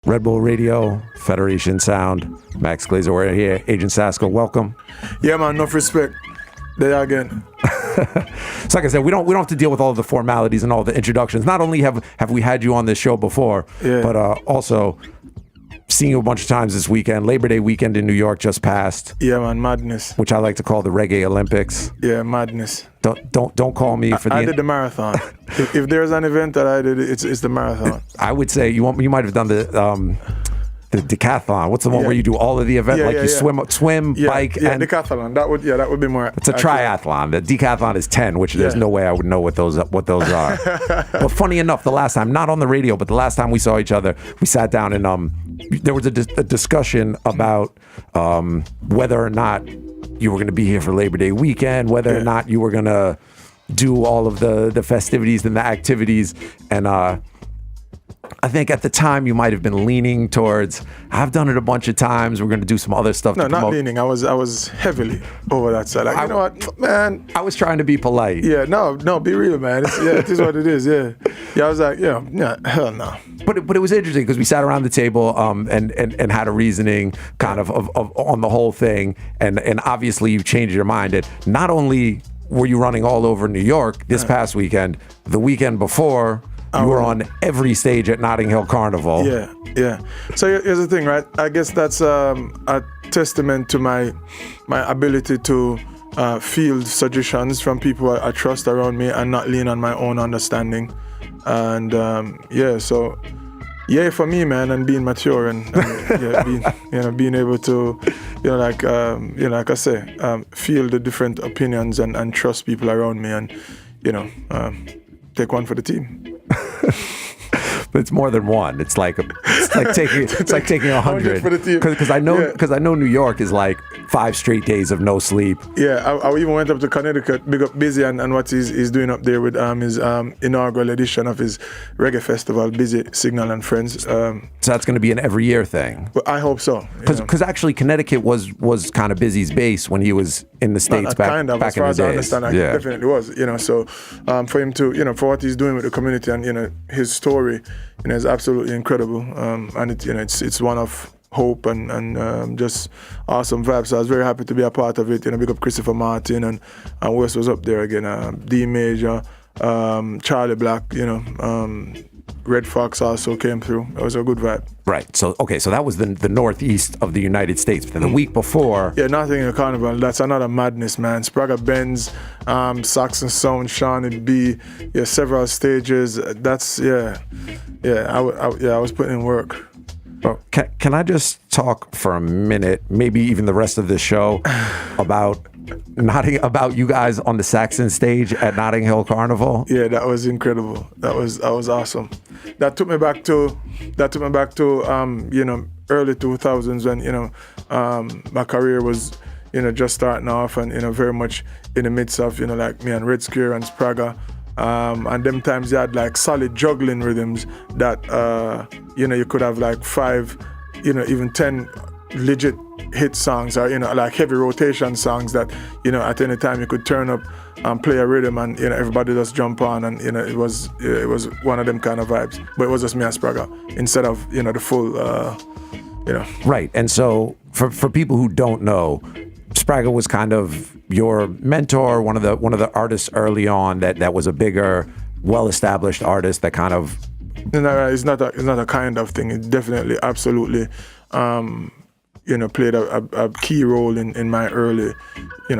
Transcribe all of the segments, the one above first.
Red Bull Radio, Federation Sound, Max Glazer, we're here. Agent Sasco, welcome. Yeah, man, enough respect. There again. So like I said, we don't have to deal with all the formalities and all the introductions. Not only have we had you on this show before, but also seeing you a bunch of times this weekend. Labor Day weekend in New York just passed. Yeah, man, madness. Which I like to call the Reggae Olympics. Yeah, madness. Don't call me for I did the marathon. if there's an event that I did, it's the marathon. I would say you might have done the decathlon. What's the one where you do all of the event, you swim, bike, and decathlon. That would be more. It's a triathlon. The decathlon is 10, which there's no way I would know what those are. But funny enough, the last time, not on the radio, but the last time we saw each other, we sat down and there was a discussion about whether or not you were going to be here for Labor Day weekend, whether or not you were going to do all of the festivities and the activities, and I think at the time you might have been leaning towards, I've done it a bunch of times, we're going to do some other stuff. No, not leaning. I was heavily over that side. Like, you know what, man? I was trying to be polite. Yeah, no, be real, man. It is what it is, yeah. Yeah, I was like, hell no. But it was interesting because we sat around the table and had a reasoning kind of on the whole thing. And obviously you've changed your mind. And not only were you running all over New York this past weekend, the weekend before, you were on every stage at Notting Hill Carnival. Yeah. So here's the thing, right? I guess that's a testament to my ability to field suggestions from people I trust around me and not lean on my own understanding. And so for me, man, and being mature and being able to, like I say, feel the different opinions and trust people around me and, take one for the team. But it's more than one. It's like taking 100 for the team. Because I know New York is like 5 straight days of no sleep. Yeah, I even went up to Connecticut, big up Busy and what he's doing up there with his inaugural edition of his reggae festival, Busy, Signal and Friends. So that's going to be an every year thing. But I hope so. Because actually Connecticut was kind of Busy's base when he was in the States back in the days. As far as I understand, it definitely was. So for him to, for what he's doing with the community and his story, is absolutely incredible. And it's one of hope and just awesome vibes. So I was very happy to be a part of it. Big up Christopher Martin and West was up there again. D Major, Charlie Black, Red Fox also came through. It was a good vibe. Right. So that was the northeast of the United States. But then the week before... Yeah, Notting Hill Carnival. That's another madness, man. Spragga Benz, Saxon Sound, Shawnee B, several stages. That's, I was putting in work. Well, can I just talk for a minute, maybe even the rest of the show, about you guys on the Saxon stage at Notting Hill Carnival? Yeah, that was incredible. That was awesome. That took me back to early 2000s when my career was just starting off and very much in the midst of like me and Red Scare and Spragga. And them times you had like solid juggling rhythms that you could have like 5 even 10 legit hit songs or like heavy rotation songs that at any time you could turn up and play a rhythm and everybody just jump on and it was one of them kind of vibes, but it was just me and Spragga instead of the full Right. And so for people who don't know, Spragga was kind of your mentor, one of the artists early on that was a bigger, well-established artist that kind of... No, it's not a kind of thing. It definitely, absolutely, played a key role in my early,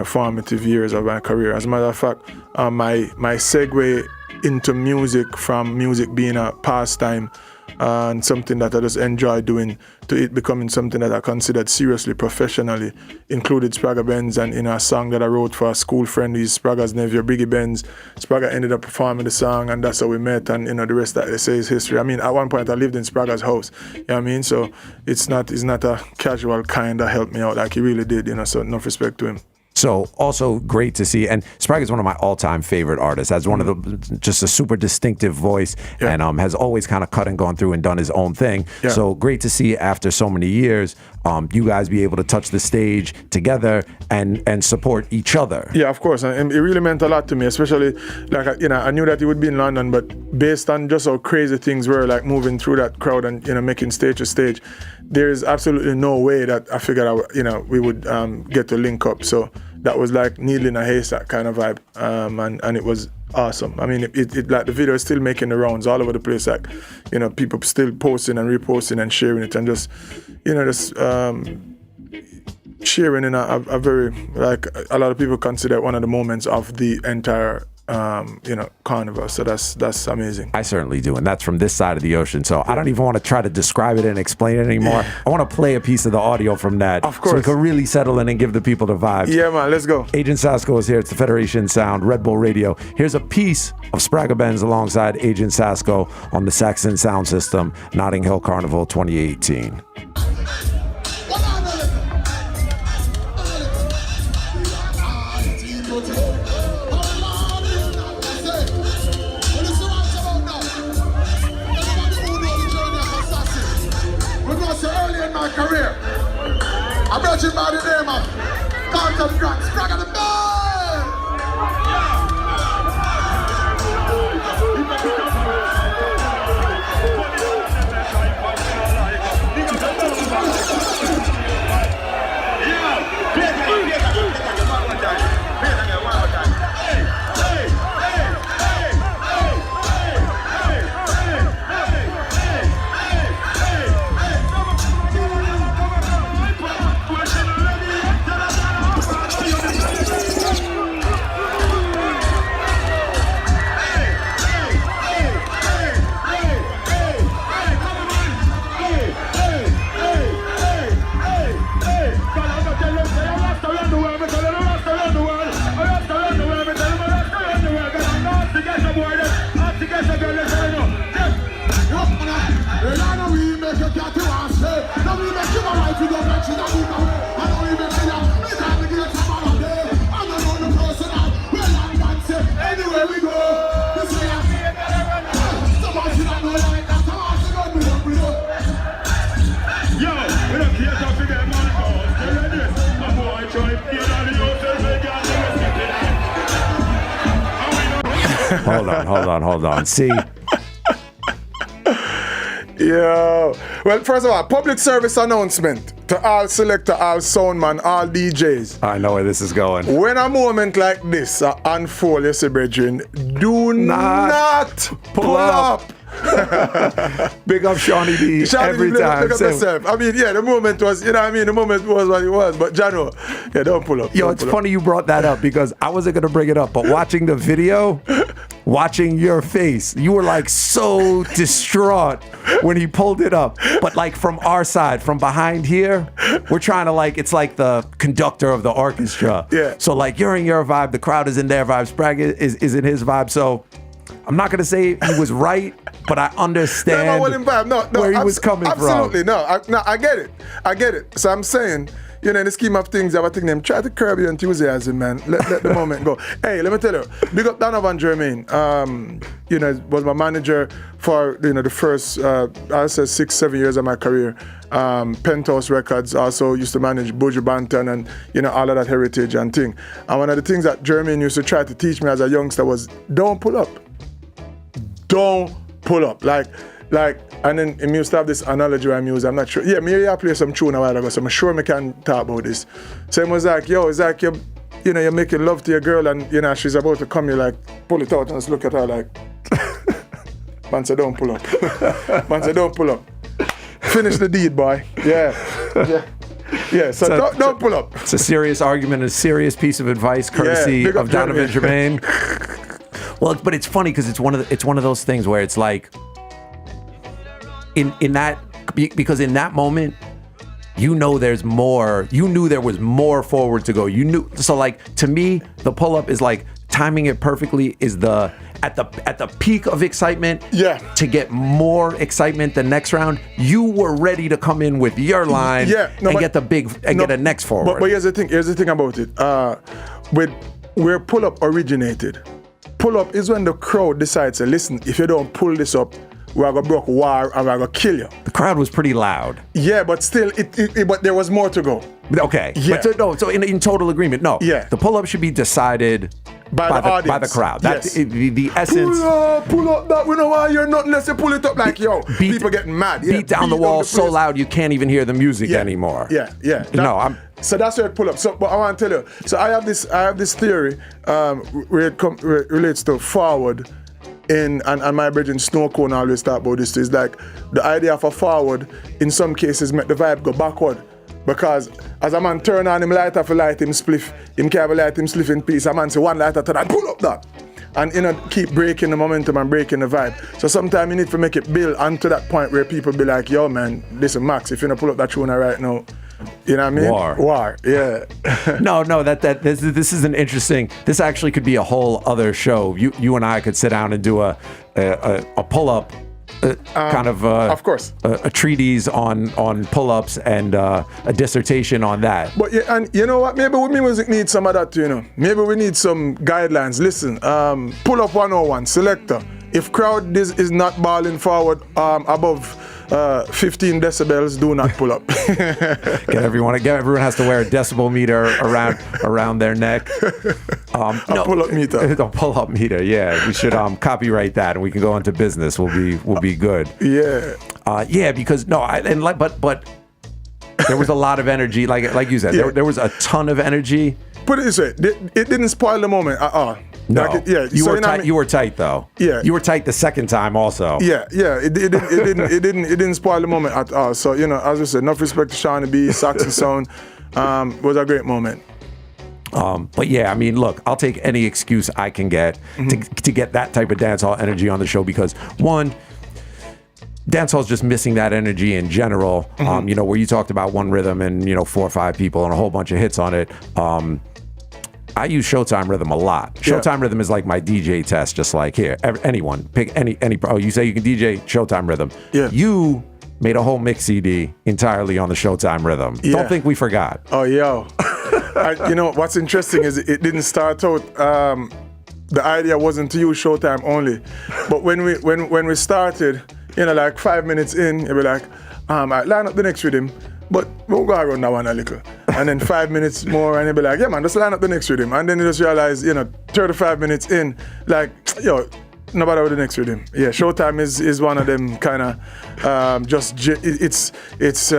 formative years of my career. As a matter of fact, my segue into music from music being a pastime and something that I just enjoy doing to it becoming something that I considered seriously professionally included Spragga Benz and a song that I wrote for a school friend who's Spragga's nephew, Biggie Benz. Spragga ended up performing the song and that's how we met and the rest that they say is history. I mean, at one point I lived in Spragga's house, you know what I mean? So it's not a casual kind that helped me out like he really did, so enough respect to him. So also great to see. And Sprague is one of my all-time favorite artists. Has one of the just a super distinctive voice, and has always kind of cut and gone through and done his own thing. Yeah. So great to see after so many years, you guys be able to touch the stage together and support each other. Yeah, of course, and it really meant a lot to me, especially like I knew that he would be in London, but based on just how crazy things were, like moving through that crowd and making stage to stage, there's absolutely no way that I figured we would get to link up. So that was like needle in a haystack kind of vibe, and it was awesome. I mean, it like the video is still making the rounds all over the place. Like, people still posting and reposting and sharing it, and just sharing in a very, like, a lot of people consider it one of the moments of the entire carnival. So that's amazing. I certainly do, and that's from this side of the ocean. So I don't even want to try to describe it and explain it anymore. I want to play a piece of the audio from that, of course, so we can really settle in and give the people the vibes. Yeah, man, let's go. Agent Sasco is here. It's the Federation Sound, Red Bull Radio. Here's a piece of Sprague Benz alongside Agent Sasco on the Saxon Sound System, Notting Hill Carnival 2018. Career. I'm judging by the name of Quantum Grant, Sprague the Hold on. See? Yeah. Well, first of all, public service announcement to all selector, all soundman, all DJs. I know where this is going. When a moment like this unfold, you see, brethren, do not pull up. Big up Shawnee D every time. Look at yourself. I mean, yeah, the moment was, the moment was what it was. But Jano, don't pull up. It's funny you brought that up because I wasn't going to bring it up, but watching the video, watching your face, you were like so distraught when he pulled it up. But like from our side, from behind here, we're trying to it's like the conductor of the orchestra. Yeah. So like you're in your vibe, the crowd is in their vibe, Sprague is in his vibe. So I'm not going to say he was right, but I understand where he was coming from. Absolutely, no, I get it. So I'm saying, in the scheme of things, I think them try to curb your enthusiasm, man. Let the moment go. Hey, let me tell you, big up Donovan Jermaine. Was my manager for the first I said 6-7 years of my career. Penthouse Records, also used to manage Buju Banton and all of that heritage and thing. And one of the things that Jermaine used to try to teach me as a youngster was don't pull up. Don't pull up. And then he used to have this analogy where I'm not sure. Yeah, maybe I played some tune a while ago, so I'm sure I can talk about this. So he was like, it's like you're making love to your girl and she's about to come, you like pull it out and just look at her like man said don't pull up. Man said don't pull up. Finish the deed, boy. Yeah, so don't pull up. It's a serious argument, a serious piece of advice courtesy of Donovan Jermaine. Well, but it's funny because it's one of those things where it's like in that, because in that moment there's more. You knew there was more forward to go. You knew, so like to me the pull up is like timing it perfectly is at the peak of excitement. Yeah. To get more excitement the next round, you were ready to come in with your line. Yeah. And get a next forward. But here's the thing. Here's the thing about it. With where pull up originated, pull up is when the crowd decides to listen. If you don't pull this up, we're gonna broke war and we're gonna kill you. The crowd was pretty loud. Yeah, but still, but there was more to go. Okay. Yeah. But so in total agreement, no. Yeah. The pull-up should be decided by the audience. By the crowd. That's Yes. the essence. Pull up that. We know why you're not unless you pull it up like, yo, people getting mad. Yeah, Beat down the wall so loud you can't even hear the music anymore. Yeah. So that's where it pull up. So, but I want to tell you. So I have this theory where it relates to forward. And my brethren Snow Cone always talk about this. Is like the idea of a forward in some cases make the vibe go backward. Because as a man turn on him light off a light him spliff, him can't light him spliff in peace. A man say one lighter to that, pull up that. And keep breaking the momentum and breaking the vibe. So sometimes you need to make it build onto that point where people be like, yo man, listen Max, if you don't pull up that tune right now, you know what I mean? War, yeah. No, this is an interesting. This actually could be a whole other show. You and I could sit down and do a pull-up of course, a treatise on pull-ups and a dissertation on that. But yeah, and you know what? Maybe music needs some of that too. You know, maybe we need some guidelines. Listen, pull-up 101 selector. If crowd is not balling forward above 15 decibels, do not pull up. Everyone has to wear a decibel meter around their neck. Pull-up meter. A pull-up meter. Yeah, we should copyright that, and we can go into business. We'll be good. Yeah. Because but there was a lot of energy. Like you said, there was a ton of energy. Put it this way, it didn't spoil the moment at all. No, you were tight. You were tight though. Yeah, you were tight the second time also. Yeah. It didn't spoil the moment at all. So as I said, enough respect to Shawnee B, Saxon Sound. Was a great moment. But yeah, I mean, look, I'll take any excuse I can get to get that type of dancehall energy on the show because one, dancehall's just missing that energy in general. Where you talked about one rhythm and 4 or 5 people and a whole bunch of hits on it. I use Showtime Rhythm a lot. Showtime Rhythm is like my DJ test, just like here. Anyone, pick any. Oh, you say you can DJ Showtime Rhythm. Yeah. You made a whole mix CD entirely on the Showtime Rhythm. Yeah. Don't think we forgot. Oh, yo. What's interesting is it didn't start out. The idea wasn't to use Showtime only, but when we started, like 5 minutes in, you'll be like, I line up the next rhythm. But we'll go around that one a little. And then 5 minutes more, and he'll be like, yeah, man, just line up the next rhythm. And then you just realize, 35 minutes in, like, yo, nobody with the next rhythm. Yeah, Showtime is one of them kind of, it's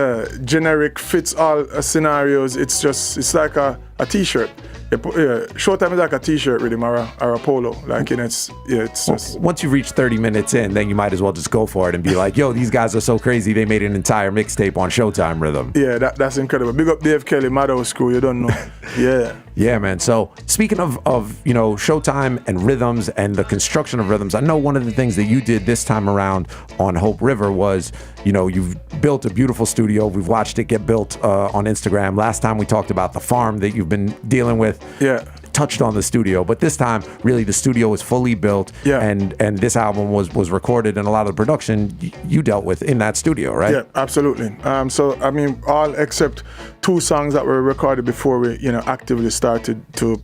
generic, fits all scenarios. It's like a t-shirt. Showtime is like a t-shirt rhythm or a polo. Like, it's just... Once you reach 30 minutes in, then you might as well just go for it and be like, yo, these guys are so crazy, they made an entire mixtape on Showtime Rhythm. Yeah, that's incredible. Big up Dave Kelly, Madhouse Crew, you don't know. Yeah. Yeah, man. So speaking of Showtime and rhythms and the construction of rhythms, I know one of the things that you did this time around on Hope River was, you've built a beautiful studio. We've watched it get built on Instagram. Last time we talked about the farm that you've been dealing with. Yeah. Touched on the studio, but this time really the studio was fully built. Yeah. And this album was recorded, and a lot of the production you dealt with in that studio, right? Yeah, absolutely. So I mean, all except 2 songs that were recorded before we actively started to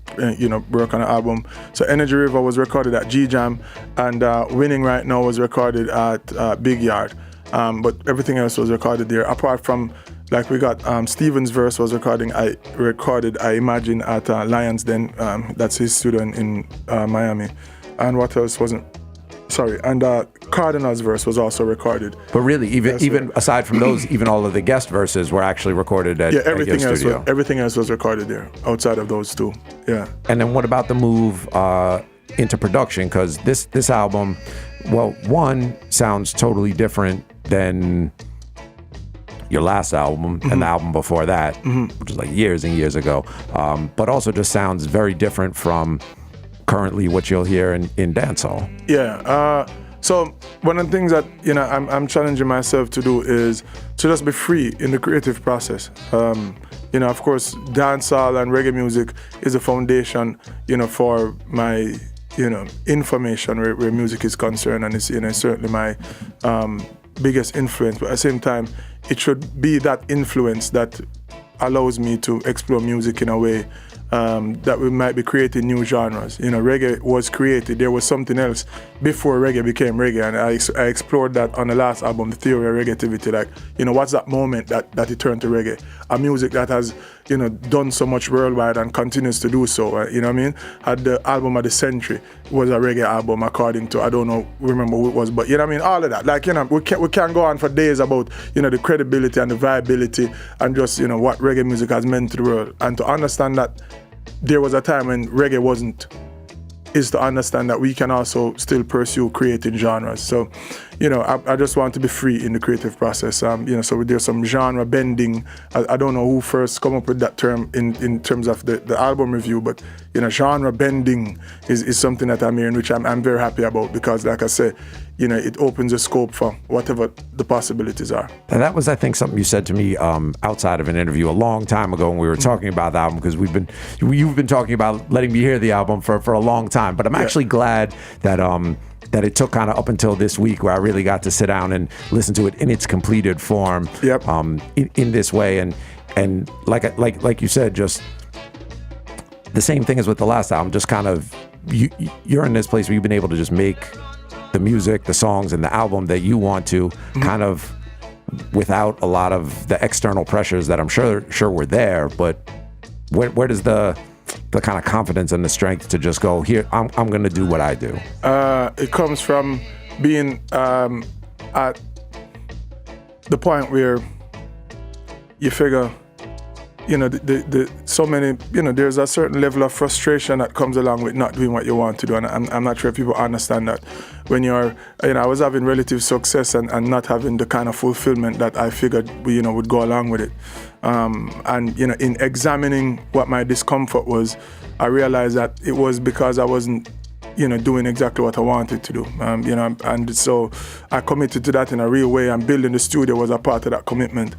work on the album. So Energy River was recorded at G Jam, and Winning Right Now was recorded at Big Yard. But everything else was recorded there, apart from, like, we got Steven's verse was I recorded I Imagine at Lions Den. That's his studio in Miami. And what else wasn't? Sorry. And Cardinal's verse was also recorded. But really, even aside from those, even all of the guest verses were actually recorded at everything your else studio. Everything else was recorded there, outside of those 2. Yeah. And then what about the move into production? Because this album, well, one sounds totally different than your last album and the album before that, which was like years and years ago, but also just sounds very different from currently what you'll hear in dancehall. Yeah. So one of the things that I'm challenging myself to do is to just be free in the creative process. Of course, dancehall and reggae music is a foundation, for my, information where music is concerned, and it's, certainly my biggest influence. But at the same time, it should be that influence that allows me to explore music in a way that we might be creating new genres. Reggae was created. There was something else before reggae became reggae, and I explored that on the last album, The Theory of Reggaetivity. Like, what's that moment that it turned to reggae? A music that has, done so much worldwide and continues to do so. You know what I mean? Had the album of the century was a reggae album, according to, I don't know, remember who it was, but you know what I mean? All of that. Like, we can go on for days about, the credibility and the viability and just, what reggae music has meant to the world. And to understand that there was a time when reggae wasn't, is to understand that we can also still pursue creating genres. So, I just want to be free in the creative process. So there's some genre bending. I don't know who first come up with that term in terms of the album review, but genre bending is something that I'm hearing, which I'm very happy about, because, like I said, it opens a scope for whatever the possibilities are. And that was, I think, something you said to me outside of an interview a long time ago when we were talking about the album, because you've been talking about letting me hear the album for a long time. But I'm actually glad that it took kind of up until this week where I really got to sit down and listen to it in its completed form. Yep. In this way, and like you said, just the same thing as with the last album. Just kind of you're in this place where you've been able to just make the music, the songs, and the album that you want to, kind of without a lot of the external pressures that I'm sure were there. But where does the kind of confidence and the strength to just go, here, I'm going to do what I do? It comes from being at the point where you figure, so many, there's a certain level of frustration that comes along with not doing what you want to do. And I'm not sure if people understand that. When I was having relative success and not having the kind of fulfillment that I figured, would go along with it. In examining what my discomfort was, I realized that it was because I wasn't, doing exactly what I wanted to do. And so I committed to that in a real way, and building the studio was a part of that commitment.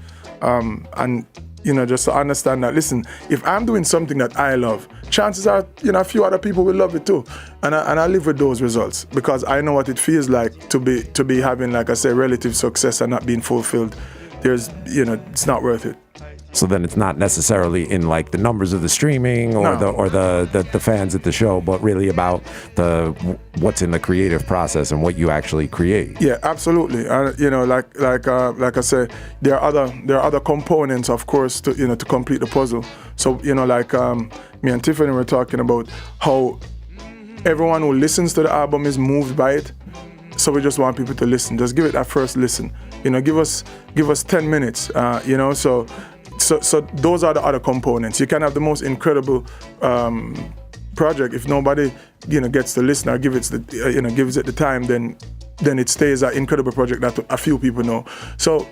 Just to understand that, listen, if I'm doing something that I love, chances are, a few other people will love it too. And I live with those results, because I know what it feels like to be having, like I say, relative success and not being fulfilled. It's not worth it. So then it's not necessarily in like the numbers of the streaming or the fans at the show, but really about what's in the creative process and what you actually create. Yeah, absolutely. Like I say, there are other components, of course, to complete the puzzle. So me and Tiffany were talking about how everyone who listens to the album is moved by it. So we just want people to listen. Just give it that first listen. Give us 10 minutes. So those are the other components. You can have the most incredible project. If nobody gets to listen or gives it the time, then it stays an incredible project that a few people know. So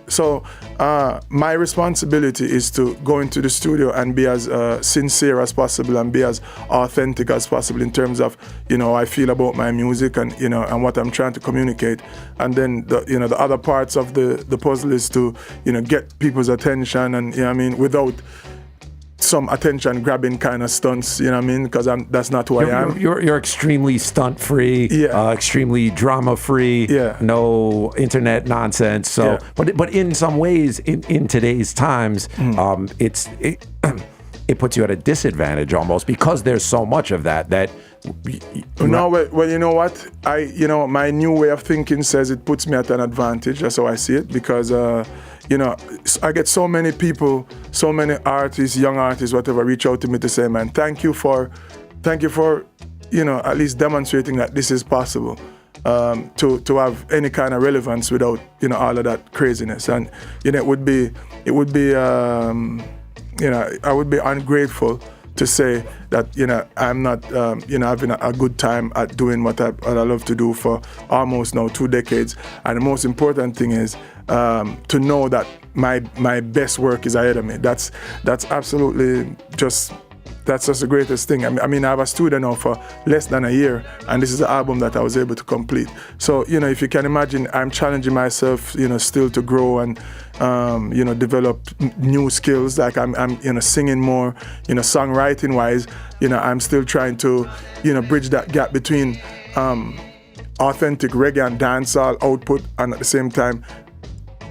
my responsibility is to go into the studio and be as sincere as possible and be as authentic as possible in terms of how I feel about my music and and what I'm trying to communicate. And then the other parts of the puzzle is to get people's attention and without some attention grabbing kind of stunts, because that's not who I am. You're extremely stunt free, extremely drama free, no internet nonsense. So, but in some ways, in today's times, it puts you at a disadvantage almost, because there's so much of that. No, well, you know what? My new way of thinking says it puts me at an advantage. That's how I see it, because I get so many people, so many artists, young artists, whatever, reach out to me to say, man, thank you for at least demonstrating that this is possible, to have any kind of relevance without all of that craziness. And I would be ungrateful to say that I'm not having a good time at doing what I love to do for almost now 2 decades. And the most important thing is to know that my best work is ahead of me. That's absolutely just that's just the greatest thing. I mean, I have a studio now for less than a year, and this is the album that I was able to complete. So, if you can imagine, I'm challenging myself, still to grow and, develop new skills. Like I'm singing more, songwriting-wise. I'm still trying to, bridge that gap between authentic reggae and dancehall output, and at the same time,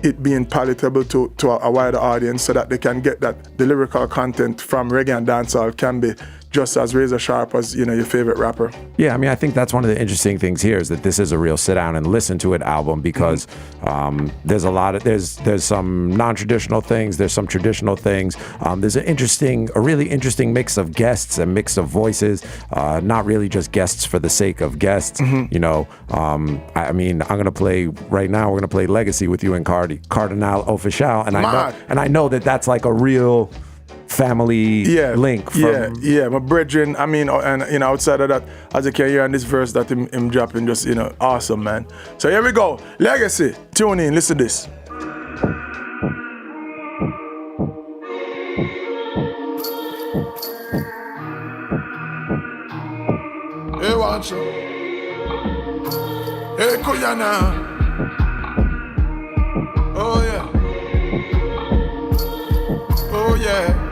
it being palatable to a wider audience so that they can get that the lyrical content from reggae and dancehall can be just as razor sharp as your favorite rapper. Yeah, I mean, I think that's one of the interesting things here is that this is a real sit down and listen to it album because there's there's some non-traditional things, there's some traditional things. There's a really interesting mix of guests and mix of voices, not really just guests for the sake of guests. I mean, I'm gonna play right now. We're gonna play Legacy with you and Cardinal Official, and I know that that's like a real family link. My brethren, I mean, and outside of that, as you can hear in this verse that him dropping, just awesome, man. So here we go, Legacy. Tune in, listen to this. Hey, Wancho. Hey, Kuyana. Oh, yeah. Oh, yeah.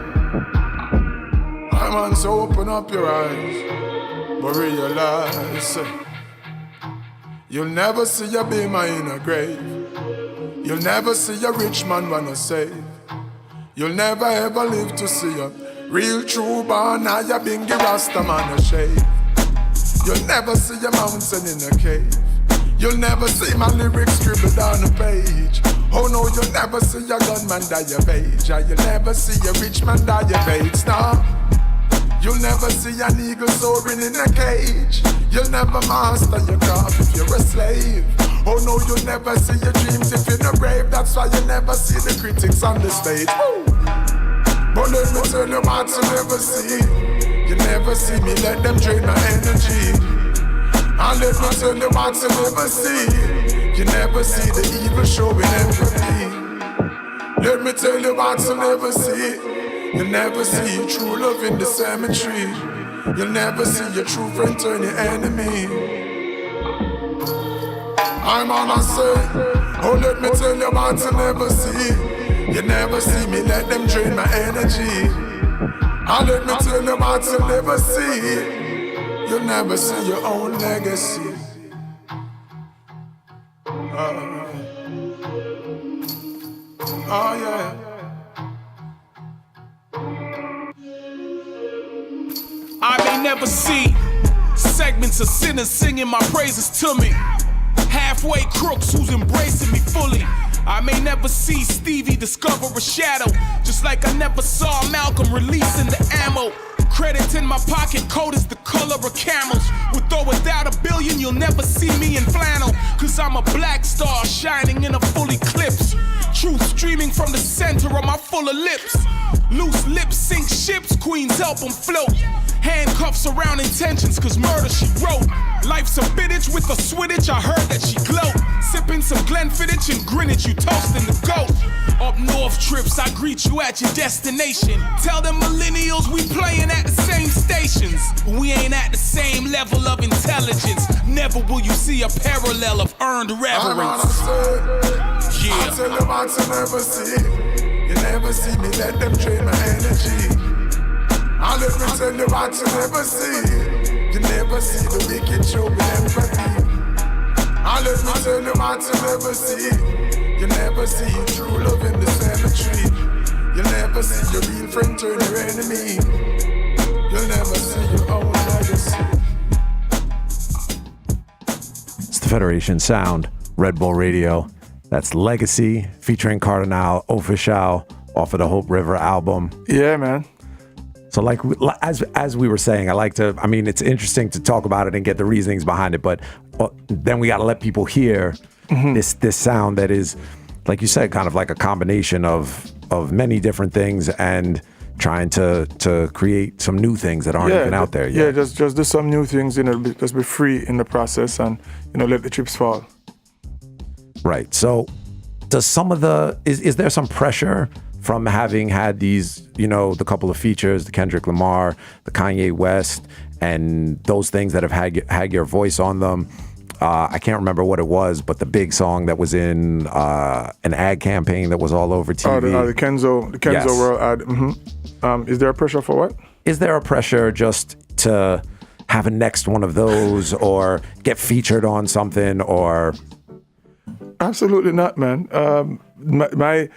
Man, so open up your eyes, but realize you'll never see a beamer in a grave. You'll never see a rich man wanna save. You'll never ever live to see a real true born a bingy rasta man a shave. You'll never see a mountain in a cave. You'll never see my lyrics scribbled on a page. Oh no, you'll never see a gunman die of age. You'll never see a rich man die of AIDS. Nah. You'll never see an eagle soaring in a cage. You'll never master your craft if you're a slave. Oh no, you'll never see your dreams if you're not brave. That's why you never see the critics on the stage. Woo! But let me tell you what you never see. You never see me let them drain my energy. And let me tell you what you never see. You never see the evil showing empathy. Let me tell you what you never see. You'll never see your true love in the cemetery. You'll never see your true friend turn your enemy. I'm on a say, oh let me tell you what you never see. You never see me let them drain my energy. And let me tell you what you never see. You'll never see your own legacy. Oh yeah. I may never see segments of sinners singing my praises to me. Halfway crooks who's embracing me fully. I may never see Stevie discover a shadow, just like I never saw Malcolm releasing the ammo. Credit in my pocket, coat is the color of camels. With or without a billion, you'll never see me in flannel. Cause I'm a black star shining in a full eclipse. Truth streaming from the center of my fuller lips. Loose lips sink ships, queens help them float. Handcuffs around intentions, cause murder she wrote. Life's a bitch with a swidditch, I heard that she gloat. Sipping some Glenfiddich and Greenwich, you toasting the goat. Up north trips, I greet you at your destination. Tell them millennials we playing at the same stations. But we ain't at the same level of intelligence. Never will you see a parallel of earned reverence. I tell them what you never see. You never see me let them drain my energy. And let me tell you what you never see. You never see the wicked show with empathy. And let me tell you what you never see. You never see true love in the cemetery. You'll never see your real friend turn your enemy. You'll never see your own legacy. It's the Federation Sound, Red Bull Radio. That's Legacy featuring Cardinal Official off of the Hope River album. Yeah, man. So like as we were saying, it's interesting to talk about it and get the reasonings behind it, but then we got to let people hear this sound that is, like you said, kind of like a combination of many different things and trying to create some new things that aren't even out there yet. Yeah, just do some new things, just be free in the process and, let the chips fall. Right. So does is there some pressure from having had these, the couple of features, the Kendrick Lamar, the Kanye West, and those things that have had your voice on them. I can't remember what it was, but the big song that was in an ad campaign that was all over TV. The Kenzo Yes. World ad. Mm-hmm. Is there a pressure for what? Is there a pressure just to have a next one of those or get featured on something or? Absolutely not, man. My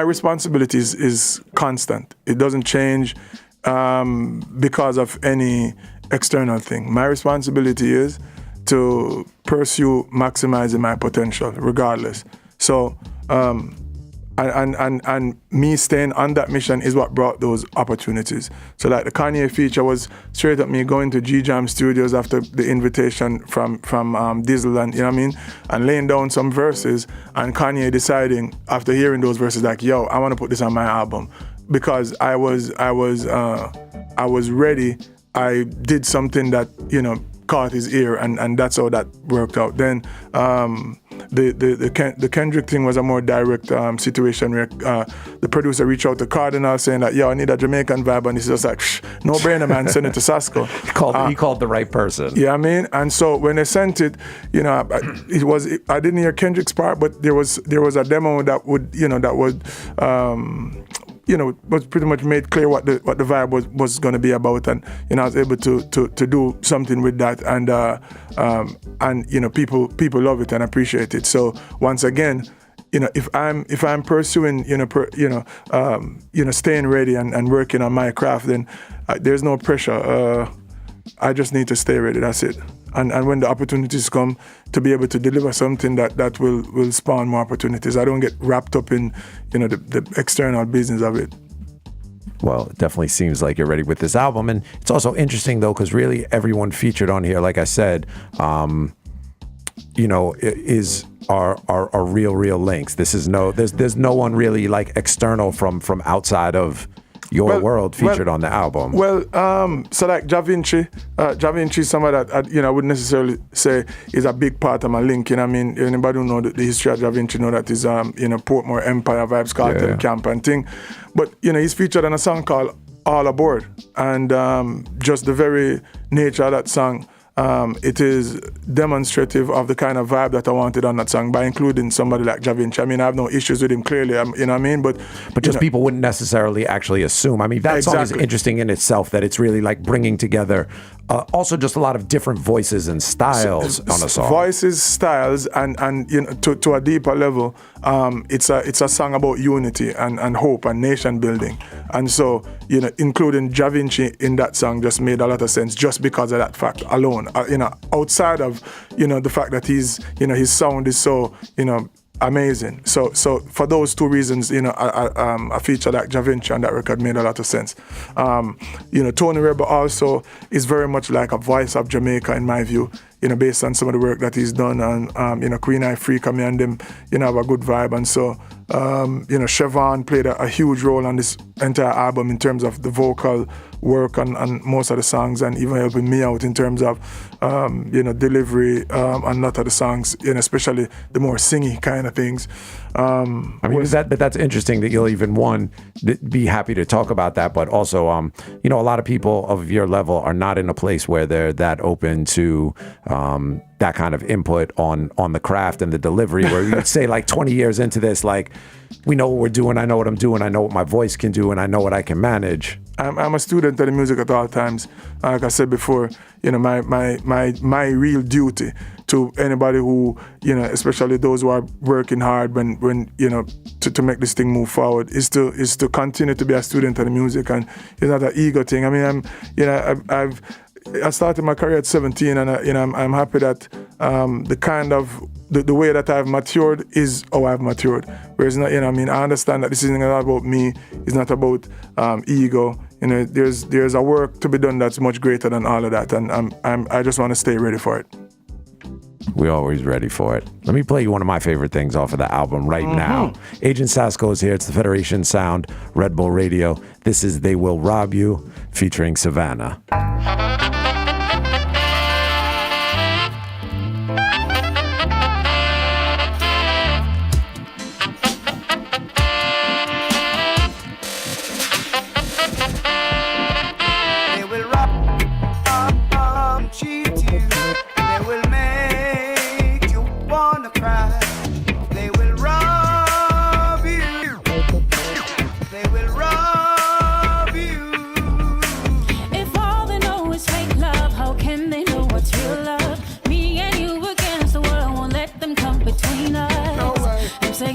responsibility is constant. It doesn't change because of any external thing. My responsibility is to pursue maximizing my potential, regardless. So, and me staying on that mission is what brought those opportunities. So, like the Kanye feature was straight up me going to G-Jam Studios after the invitation from Dizzle, and and laying down some verses, and Kanye deciding after hearing those verses, like, yo, I want to put this on my album, because I was ready. I did something that caught his ear, and that's how that worked out. Then the Kendrick thing was a more direct situation where the producer reached out to Cardinal saying that, yo, I need a Jamaican vibe, and he's just like, no brainer, man, send it to Sasco. He called the right person. Yeah, and so when they sent it, I didn't hear Kendrick's part, but there was a demo that would was pretty much made clear what the vibe was going to be about, and I was able to do something with that, and people love it and appreciate it. So once again, if I'm pursuing staying ready and working on my craft, then there's no pressure. I just need to stay ready. That's it. And when the opportunities come to be able to deliver something that will spawn more opportunities, I don't get wrapped up in the external business of it. Well, it definitely seems like you're ready with this album, and it's also interesting though because really everyone featured on here, like I said, are real links. This is there's no one really like external from outside of your world featured on the album. Well, so like Ja Vinci is someone that I wouldn't necessarily say is a big part of my link. Anybody who know the history of Ja Vinci know that is Portmore Empire Vibes Cartel Camp and thing. But he's featured on a song called All Aboard, and just the very nature of that song. It is demonstrative of the kind of vibe that I wanted on that song by including somebody like Ja Vinci. I have no issues with him clearly, But just people wouldn't necessarily actually assume. That song is interesting in itself, that it's really like bringing together also just a lot of different voices and styles on a song. Voices, styles, and to a deeper level, it's a song about unity and hope and nation building. And so, including Ja Vinci in that song just made a lot of sense just because of that fact alone. Outside of the fact that his sound is so amazing. So for those two reasons, a feature like Ja Vinci on that record made a lot of sense. Tony Rebel also is very much like a voice of Jamaica in my view. Based on some of the work that he's done, and Queen Eye Freak, and them, have a good vibe, and so Siobhan played a huge role on this entire album in terms of the vocal work on most of the songs, and even helping me out in terms of delivery on a lot of the songs, especially the more singy kind of things. That's interesting that you'll even be happy to talk about that, but also a lot of people of your level are not in a place where they're that open to that kind of input on the craft and the delivery, where you would say like 20 years into this, like, we know what we're doing, I know what I'm doing, I know what my voice can do, and I know what I can manage. I'm a student of the music at all times. Like I said before, my real duty to anybody who, especially those who are working hard when to make this thing move forward is to continue to be a student of the music, and it's not an ego thing. I started my career at 17, and I'm happy that the way that I've matured is how I've matured. Whereas, I understand that this isn't about me. It's not about ego. There's a work to be done that's much greater than all of that, and I just want to stay ready for it. We're always ready for it. Let me play you one of my favorite things off of the album right now. Agent Sasco is here. It's the Federation Sound, Red Bull Radio. This is They Will Rob You, featuring Savannah.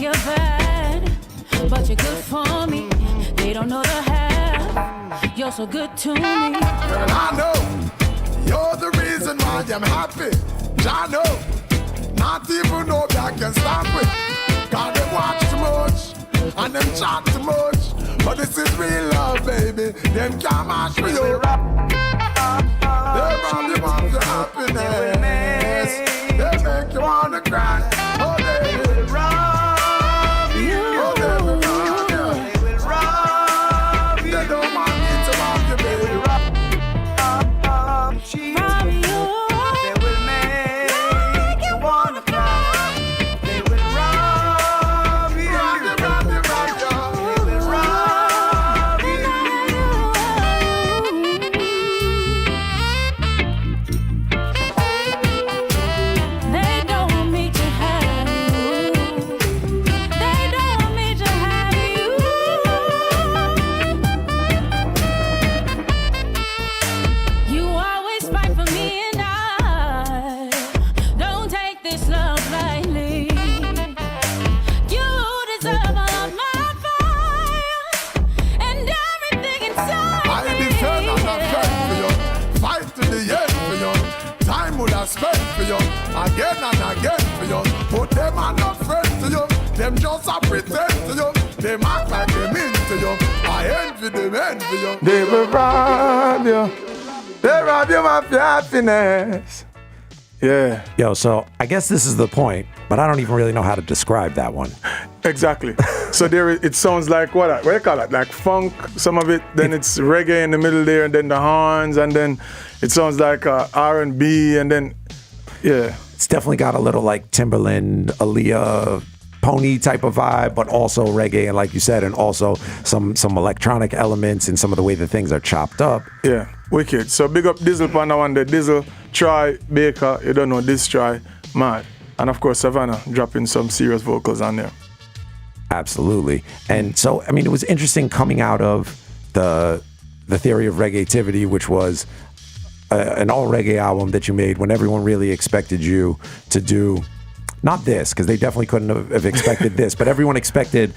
you're bad, but you're good for me. They don't know the half. You're so good to me. Girl, I know you're the reason why I'm happy. I know, not even know that I can stop it. God, they watch too much, and them chat too much. But this is real love, baby. Them can't match me up. They rob you of your happiness. They make you wanna cry. Oh, they will rob you. Oh, they will rob you. They will rob you. They don't want me to rob you, baby. Rob you. They will make you wanna cry. They will rob you. Rob you, rob you, rob you. They will rob you. They don't want me to have you. They don't want me to have you. You always fight for me and I don't take this love lightly. You deserve all of my fire and everything inside I defend and I fight for you. Fight to the end for you. Time would I spend for you. Again and again for you. But them are not friends to you. Them just a pretend to you. They act like they mean to you. I envy them, envy you. They will rob you. They rob you of your happiness. Yeah, Yo, so I guess this is the point, but I don't even really know how to describe that one. exactly. So it sounds like what do you call it? Like funk, some of it. Then it's reggae in the middle there, and then the horns, and then it sounds like R&B, and then yeah. It's definitely got a little like Timberland, Aaliyah, Pony type of vibe, but also reggae, and like you said, and also some electronic elements and some of the way that things are chopped up. Yeah, wicked. So big up Dizzle Panda one day. Dizzle, Troy, Baker, you don't know this Troy, mad. And of course Savannah dropping some serious vocals on there. Absolutely. And so, I mean, it was interesting coming out of the theory of reggaetivity, which was an all reggae album that you made when everyone really expected you to do, not this, because they definitely couldn't have expected this, but everyone expected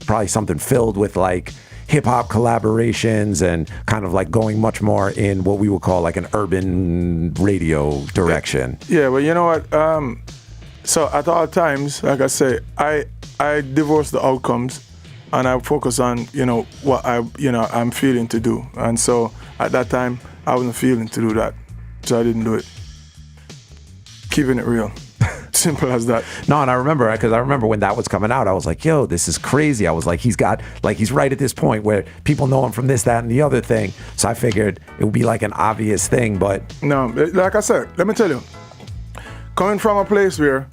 probably something filled with like hip hop collaborations and kind of like going much more in what we would call like an urban radio direction. Yeah, well, you know what? So at all times, like I say, I divorce the outcomes and I focus on, what I'm feeling to do. And so at that time, I wasn't feeling to do that. So I didn't do it. Keeping it real. Simple as that. No, and I remember when that was coming out, I was like, yo, this is crazy. I was like, he's right at this point where people know him from this, that, and the other thing. So I figured it would be like an obvious thing, but... No, like I said, let me tell you, coming from a place where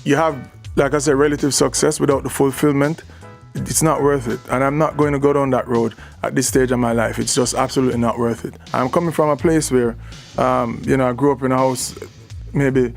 you have, like I said, relative success without the fulfillment, it's not worth it. And I'm not going to go down that road at this stage of my life. It's just absolutely not worth it. I'm coming from a place where, I grew up in a house, maybe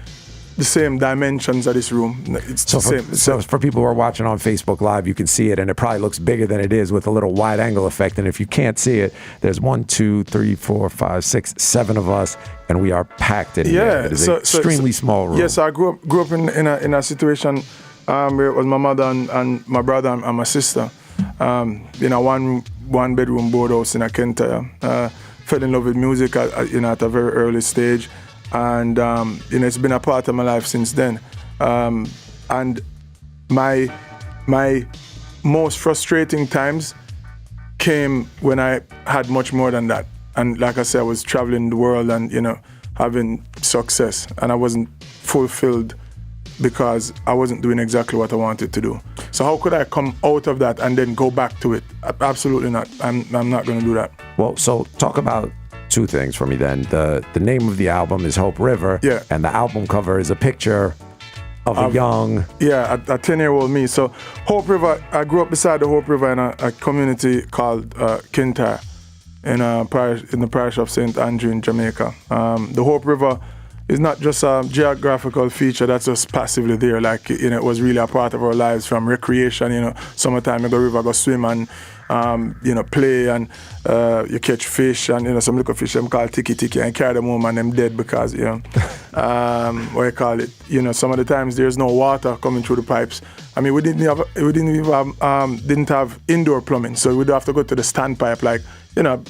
the same dimensions of this room. It's the same. So for people who are watching on Facebook Live, you can see it, and it probably looks bigger than it is with a little wide angle effect. And if you can't see it, there's 1, 2, 3, 4, 5, 6, 7 of us, and we are packed in here. It is an extremely small room. Yes, I grew up in a situation where it was my mother and my brother and my sister. In a one bedroom board house in a Kintyre. Fell in love with music at a very early stage. And it's been a part of my life since then. And my most frustrating times came when I had much more than that. And like I said, I was traveling the world and having success, and I wasn't fulfilled because I wasn't doing exactly what I wanted to do. So how could I come out of that and then go back to it? Absolutely not. I'm not going to do that. Well, so talk about two things for me then. The name of the album is Hope River, yeah, and the album cover is a picture of a young... Yeah, a 10-year-old me. So Hope River, I grew up beside the Hope River in a community called Kintyre in the parish of St. Andrew in Jamaica. The Hope River is not just a geographical feature that's just passively there. Like, it was really a part of our lives from recreation. Summertime, you go river, go swim, and play and you catch fish and some little fish them call tiki tiki and carry them home and them dead because what you call it, some of the times there's no water coming through the pipes. I mean, we didn't have indoor plumbing, so we'd have to go to the standpipe like down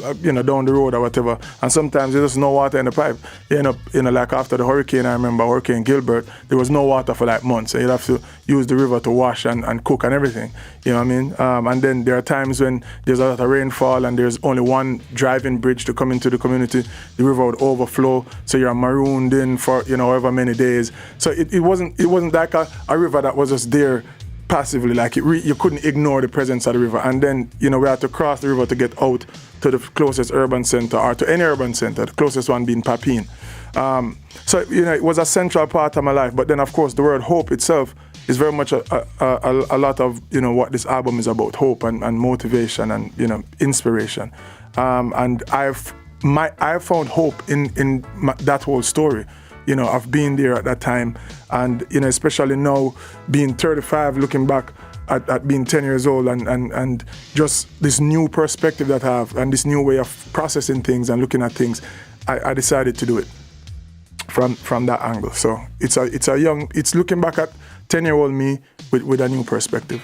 the road or whatever. And sometimes there's no water in the pipe. You end up, like after the hurricane, I remember Hurricane Gilbert, there was no water for like months. So you'd have to use the river to wash and cook and everything. You know what I mean? And then there are times when there's a lot of rainfall and there's only one driving bridge to come into the community. The river would overflow, so you're marooned in for however many days. So it wasn't like a river that was just there passively, like you couldn't ignore the presence of the river. And then we had to cross the river to get out to the closest urban center or to any urban center, the closest one being Papine. So it was a central part of my life. But then of course the word hope itself is very much a lot of what this album is about: hope and motivation and inspiration. And I found hope in that whole story. Of being there at that time, and especially now being 35, looking back at being 10 years old, and just this new perspective that I have and this new way of processing things and looking at things, I decided to do it from that angle. So it's looking back at 10-year-old me with a new perspective.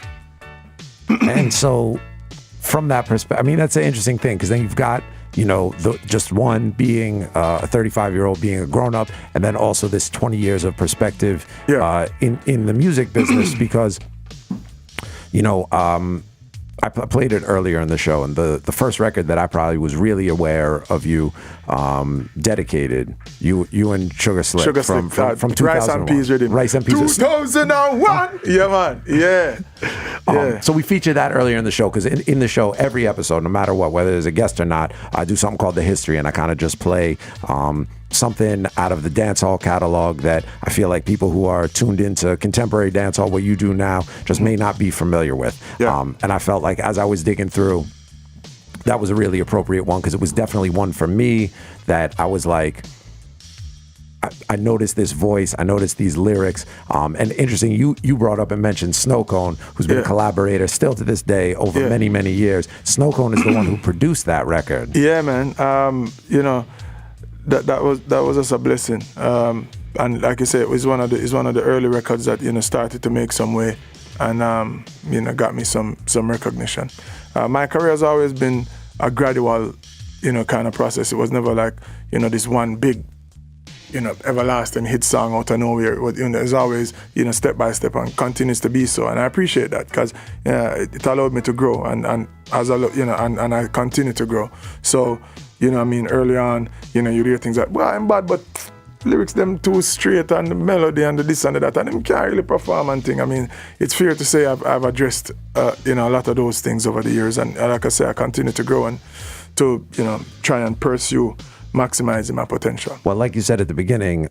And so from that perspective, I mean, that's an interesting thing, because then you've got just one being a 35-year-old being a grown-up, and then also this 20 years of perspective in the music business, because I played it earlier in the show, and the first record that I probably was really aware of you dedicated, you and Sugar Slick from 2001. Rice and Peas Rhythm. Rice and Peas. 2001! Yeah, man. Yeah. So we featured that earlier in the show, because in the show, every episode, no matter what, whether there's a guest or not, I do something called The History, and I kind of just play something out of the dancehall catalog that I feel like people who are tuned into contemporary dancehall, what you do now, just may not be familiar with. Yeah. And I felt like as I was digging through, that was a really appropriate one, because it was definitely one for me that I was like, I noticed this voice, I noticed these lyrics, and interesting, you brought up and mentioned Snow Cone, who's been a collaborator still to this day over many, many years. Snow Cone is the one who produced that record. Yeah, man. That was just a blessing. And like I said, it was one of the early records that started to make some way, and got me some recognition. My career has always been a gradual, kind of process. It was never like this one big, everlasting hit song out of nowhere. It's always step by step, and continues to be so. And I appreciate that, because it allowed me to grow, and as and I continue to grow. So early on, you hear things like, well, I'm bad, but lyrics them too straight, and the melody and the this and the that, and them can't really perform and thing. I mean, it's fair to say I've addressed a lot of those things over the years, and like I say, I continue to grow and to try and pursue maximizing my potential. Well, like you said at the beginning,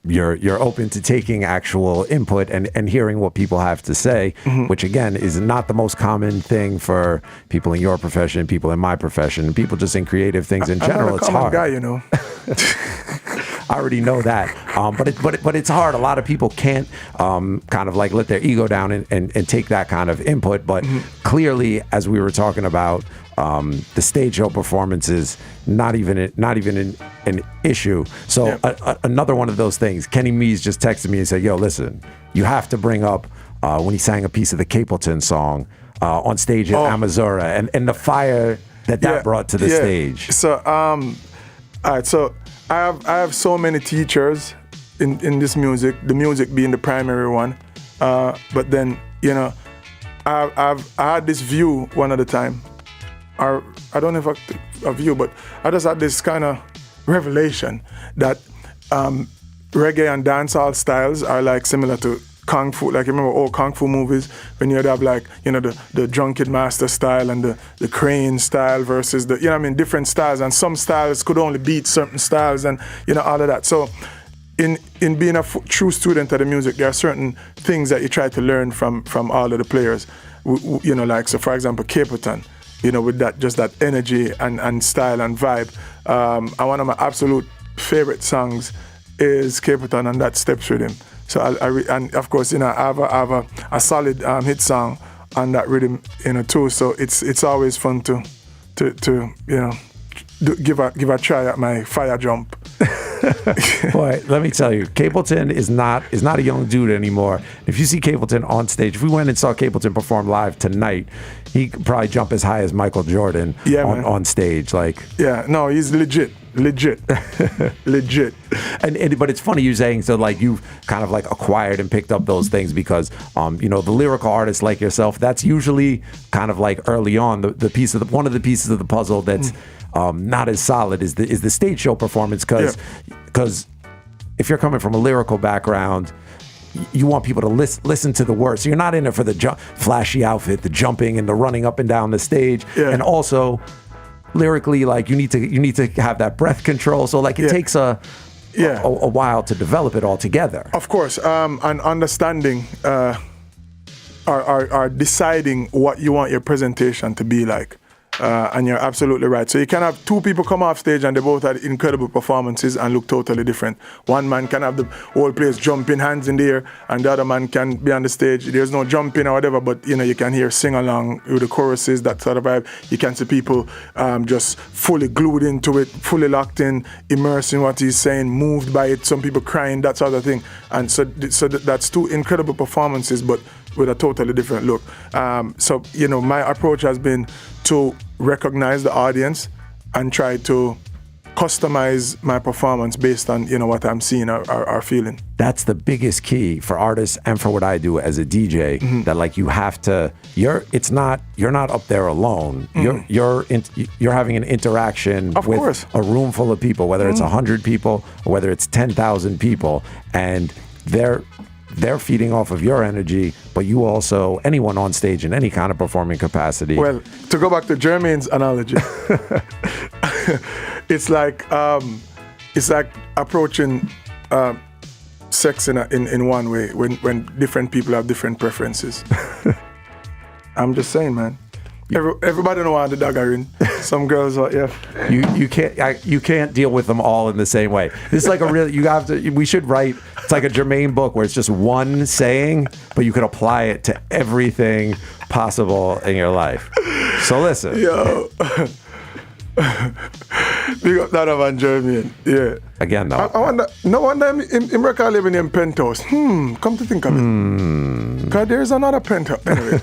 you're open to taking actual input and hearing what people have to say, which again is not the most common thing for people in your profession, people in my profession, people just in creative things in general. It's hard. Guy, I already know that, but it's hard. A lot of people can't kind of like let their ego down and take that kind of input. But clearly, as we were talking about, the stage show performance is not even an issue. So another one of those things. Kenny Mees just texted me and said, "Yo, listen, you have to bring up when he sang a piece of the Capleton song on stage at Amazura and the fire that brought to the stage." So, all right. So I have so many teachers in this music. The music being the primary one, but then I had this view one at a time. Or I don't know if a view, but I just had this kind of revelation that reggae and dancehall styles are like similar to kung fu. Like, you remember old kung fu movies when you'd have like the drunken master style and the crane style versus the different styles, and some styles could only beat certain styles, and all of that. So in being a true student of the music, there are certain things that you try to learn from all of the players. Like, so for example, Capleton. With that energy and style and vibe. And one of my absolute favorite songs is Capleton and that Steps Rhythm. So and of course, I have a solid hit song on that rhythm, too. So it's always fun to give a try at my fire jump. Boy, let me tell you, Capleton is not a young dude anymore. If you see Capleton on stage, if we went and saw Capleton perform live tonight, he could probably jump as high as Michael Jordan on stage. Like, yeah, no, he's legit. And but it's funny you saying, so like you've kind of like acquired and picked up those things because the lyrical artists like yourself, that's usually kind of like early on one of the pieces of the puzzle that's not as solid is the stage show performance, because if you're coming from a lyrical background, you want people to listen to the words. So you're not in it for the flashy outfit, the jumping and the running up and down the stage, and also lyrically, like you need to have that breath control. So like it takes a while to develop it all together. Of course, and understanding are deciding what you want your presentation to be like. And you're absolutely right. So you can have two people come off stage and they both had incredible performances and look totally different. One man can have the whole place jumping, hands in the air, and the other man can be on the stage. There's no jumping or whatever, but you can hear sing along with the choruses, that sort of vibe. You can see people just fully glued into it, fully locked in, immersed in what he's saying, moved by it. Some people crying, that sort of thing. And so that's two incredible performances, but with a totally different look. So my approach has been to recognize the audience and try to customize my performance based on what I'm seeing or feeling. That's the biggest key for artists and for what I do as a DJ. Mm-hmm. That like you have to. You're not up there alone. Mm-hmm. You're having an interaction with a room full of people, whether it's 100 people or whether it's 10,000 people, and they're feeding off of your energy, but you also, anyone on stage in any kind of performing capacity. Well, to go back to Jermaine's analogy, it's like approaching sex in one way when different people have different preferences. I'm just saying, man. Everybody know how the dog are in. Some girls are, You can't deal with them all in the same way. This is like we should write, it's like a Jermaine book where it's just one saying, but you could apply it to everything possible in your life. So listen. Yo. Big up that man Jermaine. Yeah. Again, though. I wonder, no wonder him record living in penthouse. Come to think of it. Because there's another penthouse. Anyway.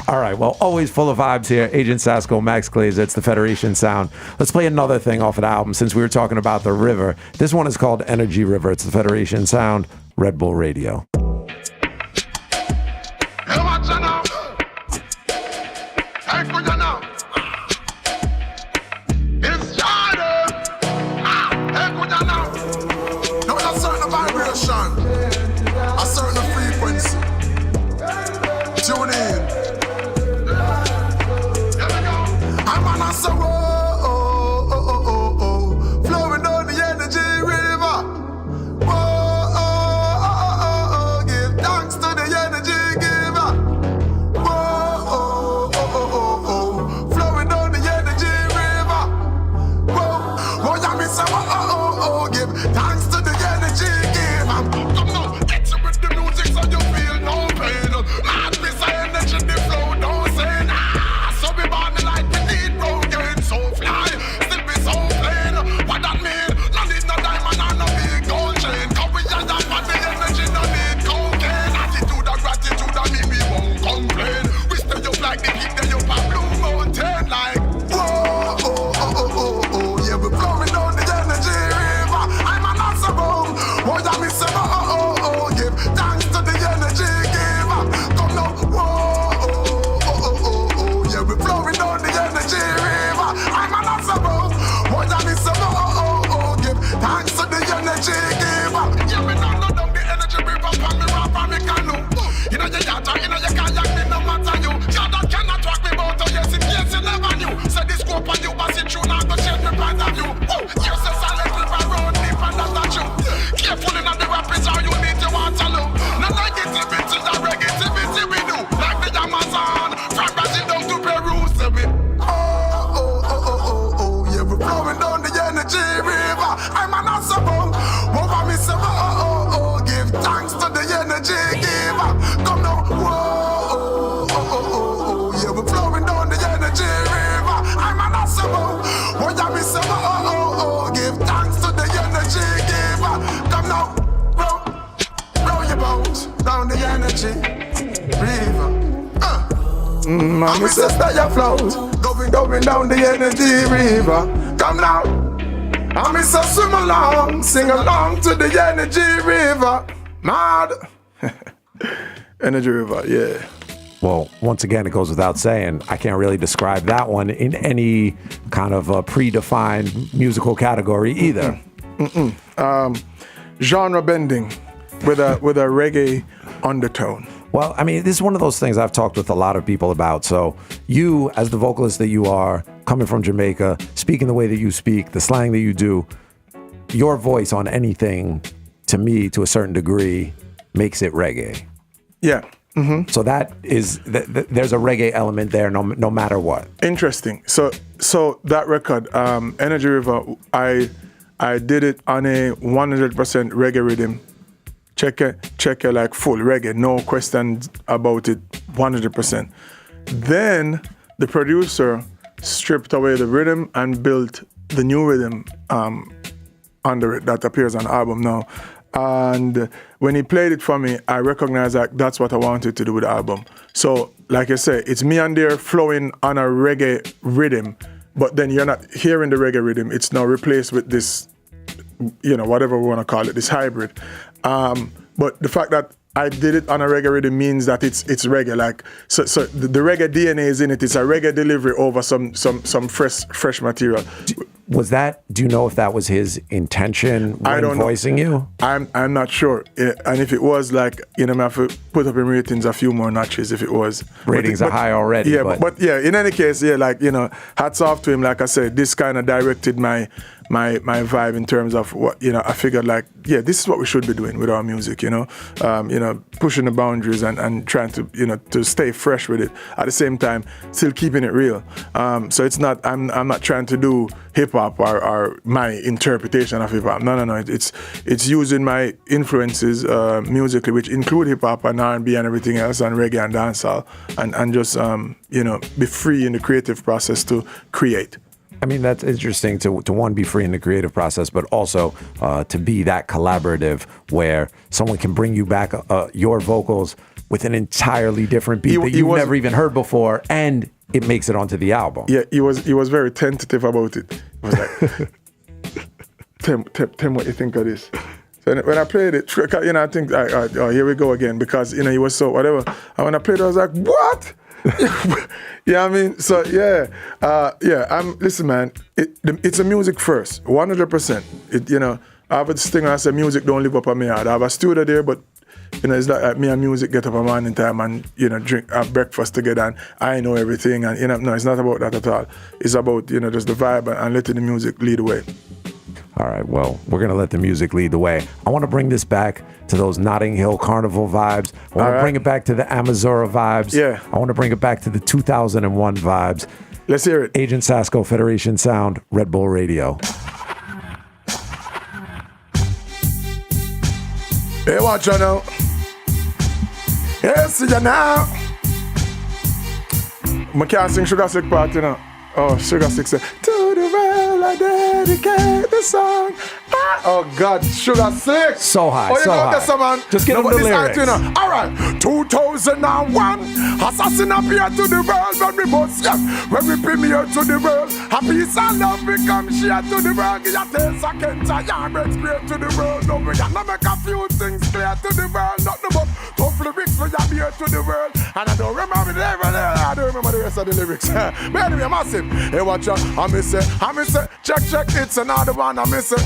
All right, well, always full of vibes here. Agent Sasco, Max Glazer, it's the Federation Sound. Let's play another thing off of the album since we were talking about the river. This one is called Energy River. It's the Federation Sound, Red Bull Radio. Flowing down the energy river. energy river. My sister, you float, going down the energy river. Come now, I miss a swim along, sing along to the energy river. Mad. Energy River, yeah. Well, once again, it goes without saying, I can't really describe that one in any kind of a predefined musical category either. Genre bending with a reggae undertone. Well, I mean, this is one of those things I've talked with a lot of people about. So you, as the vocalist that you are, coming from Jamaica, speaking the way that you speak, the slang that you do, your voice on anything, to me, to a certain degree, makes it reggae. Yeah. So that is, there's a reggae element there no matter what. Interesting. So that record, Energy River, I did it on a 100% reggae rhythm. Check it like full reggae, no question about it, 100%. Then the producer stripped away the rhythm and built the new rhythm under it that appears on the album now. And when he played it for me, I recognized that that's what I wanted to do with the album. So, like I say, it's me and there flowing on a reggae rhythm, but then you're not hearing the reggae rhythm. It's now replaced with this, whatever we want to call it, this hybrid. But the fact that I did it on a reggae rhythm means that it's reggae. Like so the reggae DNA is in it. It's a reggae delivery over some fresh material. Do you know if that was his intention when I don't voicing you? I'm not sure. And if it was, like, I have to put up in ratings a few more notches if it was. Ratings are high already. Yeah, but yeah, in any case, yeah, like, hats off to him. Like I said, this kind of directed my vibe in terms of what, I figured, like, yeah, this is what we should be doing with our music, pushing the boundaries and trying to, to stay fresh with it. At the same time, still keeping it real. So it's not, I'm not trying to do hip hop or my interpretation of hip hop. No. It's using my influences musically, which include hip hop and R&B and everything else, and reggae and dancehall, and just be free in the creative process to create. I mean, that's interesting to one, be free in the creative process, but also to be that collaborative where someone can bring you back your vocals with an entirely different beat that you've never even heard before, and it makes it onto the album. Yeah, he was very tentative about it. He was like, Tim, what you think of this? So when I played it, I think, oh, here we go again, because, he was so whatever. And when I played it, I was like, what? Yeah, I mean, so yeah. Listen, man, it's a music first, 100%. I have this thing when I say music don't live up on me. I have a studio there, but it's like me and music get up a morning time and drink, have breakfast together, and I know everything, and no, it's not about that at all. It's about just the vibe and letting the music lead the way. All right, well, we're going to let the music lead the way. I want to bring this back to those Notting Hill Carnival vibes. I want to bring it back to the Amazura vibes. Yeah. I want to bring it back to the 2001 vibes. Let's hear it. Agent Sasco, Federation Sound, Red Bull Radio. Hey, watch you now. Hey, see you now. I can't sing Sugar Stick part, Oh, Sugar Stick say, to the world I dedicate the song. Oh God, Sugar Stick. So high, oh, you so know high. This, man. Just give them the lyrics. All right, 2001, assassin appeared to the world when we bust, yeah. When we premiere to the world, a peace and love become shared to the world. Give a taste of Kenta, yeah, bread great to the world. No, we gonna make a few things clear to the world. Nothing but tough lyrics for your beer to the world. And I don't remember the rest of the lyrics. But anyway, massive. Hey, watch out, I miss it, check, it's another one. I miss it,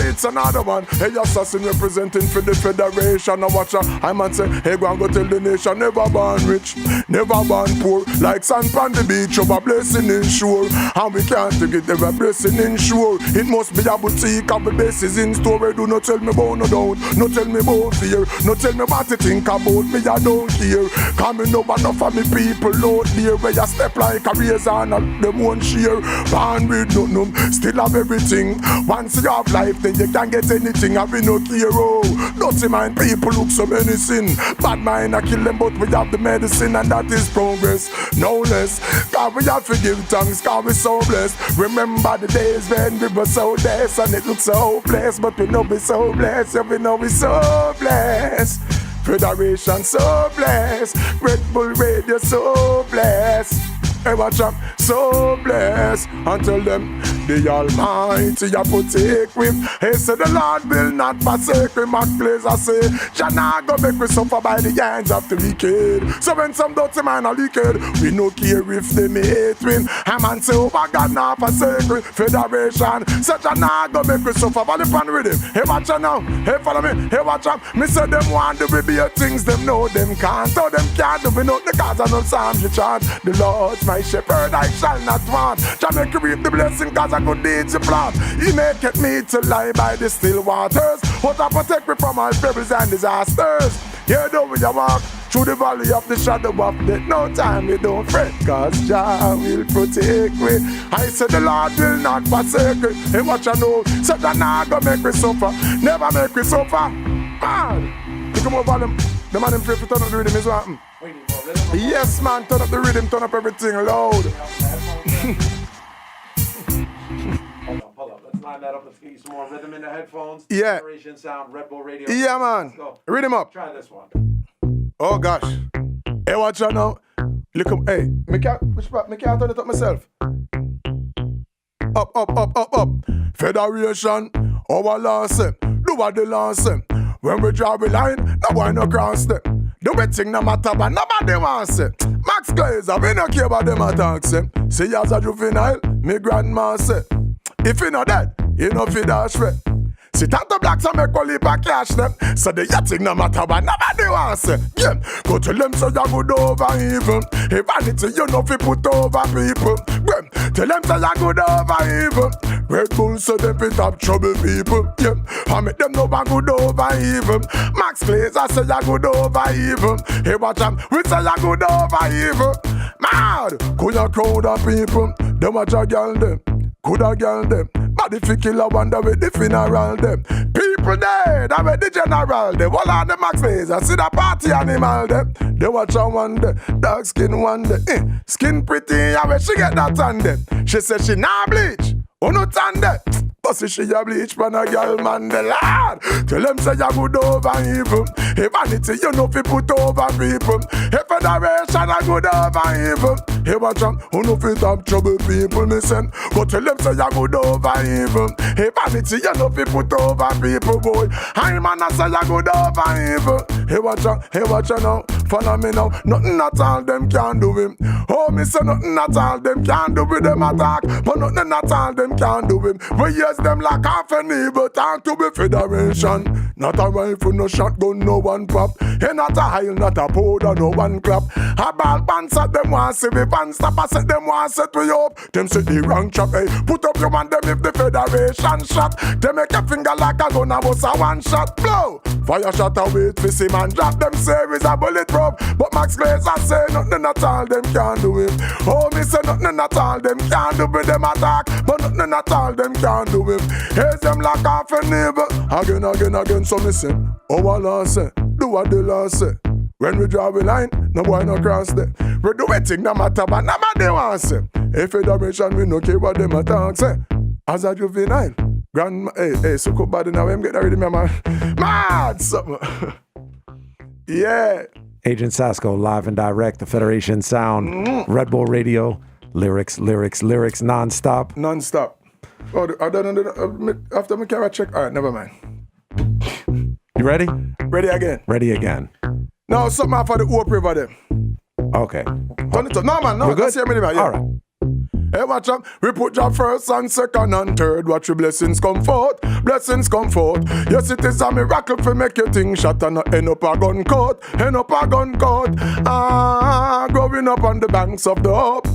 it's another one. Hey, assassin representing for the Federation. Now watch out, I man say, hey, go and go tell the nation, never born rich, never born poor. Like sand on the beach, of a blessing in shore. And we can't take it, ever blessing in shore. It must be a boutique of the bases in store. Do not tell me about no doubt, no tell me about fear, no tell me what to think about me, I don't care. Coming over enough of me people out there where you step like a razor and them won't share. Born with nothing, still have everything. Once you have life, then you can get anything. I be no hero. Dirty mind people look so menacing. Bad mind I kill them, but we have the medicine, and that is progress, no less. God, we have to give thanks, God, we so blessed. Remember the days when we were so blessed, and it looks so hopeless, but we know we so blessed, yeah, we know we so blessed. Federation so blessed. Red Bull Radio so blessed. Hey, watch out, so blessed. And tell them the Almighty I partake with. Hey, say the Lord will not forsake with my Glazer say, Jana go make we suffer by the hands of the wicked. So when some dirty man are wicked, we no care if they may hate win. A man say, oh my God, not forsake with Federation. Say Jana go make we suffer by the pan with him. Hey, watch out now. Hey, follow me. Hey, watch out. Me say them want to be things them know them can't. So them can't do we know the cause of no psalms you chant. The Lord's my shepherd, I shall not want. Jah make you reap the blessing cause I good deeds you plant. He maketh me to lie by the still waters. What I protect me from all perils and disasters. Yeah, though we walk through the valley of the shadow of death, no time we don't fret, cause Jah will protect me. I said the Lord will not forsake me. Hey, what you know? Said Jah not gonna make me suffer, never make me suffer. Man, you come over them. The man in pray for turn up the rhythm is what happen. Yes, man, turn up the rhythm, turn up everything loud. Hold up. Let's line that up. Let's get you some more rhythm in the headphones. Yeah. Federation Sound, Red Bull Radio. Yeah, man. Rhythm up. Try this one. Oh gosh. Hey, watch out now. Look up. Hey, me can't turn it up myself. Up. Federation, our law say, do what the law say. When we draw a line, no boy no cross them. The wet thing no matter, but nobody wants it. Max Glazer, we no care about them attacks. See as a juvenile, me grandma say, if you know that, you know fi dash way. Sit at the blacks and make a leap and cash them. So the yachting no matter what nobody wants it. Yeah, go tell them so you good over evil. If vanity you know fi put over people. Yeah, tell them so you good over evil. Red Bull so they fit up trouble people. Yeah, I make them know I'm good over evil. Max Glazer say you good over evil. Hey, watch them, we say you good over evil. Mad, could you crowd of people? Them watch a girl them. Could a girl them, but if you kill a wonder with the funeral them. People dead, I with the general them. All on the Max Glazer, see the party animal them. They watch a wonder, dark skin wonder. Skin pretty, I wish she get that on them. She say she not bleach, oh no tan them. Pussy she a bleach, pan a girl man the lad. Tell them say you good over evil. If vanity you know fi put over people. If federation a good over evil. Hey watch out, who know fi top trouble people me send. But tell them say you good over evil. If vanity you know fi put over people boy. I man a say you good over evil. Hey watch out now, follow me now. Nothing at all them can do him. Oh me say nothing at all them can do with them attack. But nothing at all them can do him. We use them like half an evil time to be federation. Not a rifle, no shotgun, no one pop. Hey, not a hile, not a powder, no one clap. A ball pants at them want see we pan stop. I set them want set we up. Them say the wrong chop, hey. Put up your man them if the federation shot. They make a finger like a gun and bust a one shot. Blow! Fire shot away to see man drop. Them say is a bulletproof. But Max Glazer say nothing at all them can do him. Oh, me say nothing at all them can do with them attack. But nothing at all them can do him. Here's them like half a neighbor. Again, so me say, oh, what law say, do what the law say. When we draw a line, no boy no cross there. We do a thing no matter what nobody wants say. If federation we no care what them attack say. As a juvenile, grandma, hey, so good body now, I'm getting rid of me, man. Mad something. Yeah. Agent Sasco, live and direct, the Federation Sound, Red Bull Radio, lyrics, non-stop. Non-stop. Oh, I don't after my camera check. All right, never mind. You ready? Ready again. Ready again. No, something for the Hope River them. Okay. Turn it up. No, man, no. We're good? That's here, yeah. All right. Hey, watch out. We put your first and second and third. Watch your blessings come forth. Blessings come forth. Yes, it is a miracle for make your thing shot and not end up a gun coat. End up a gun coat. Growing up on the banks of the hope.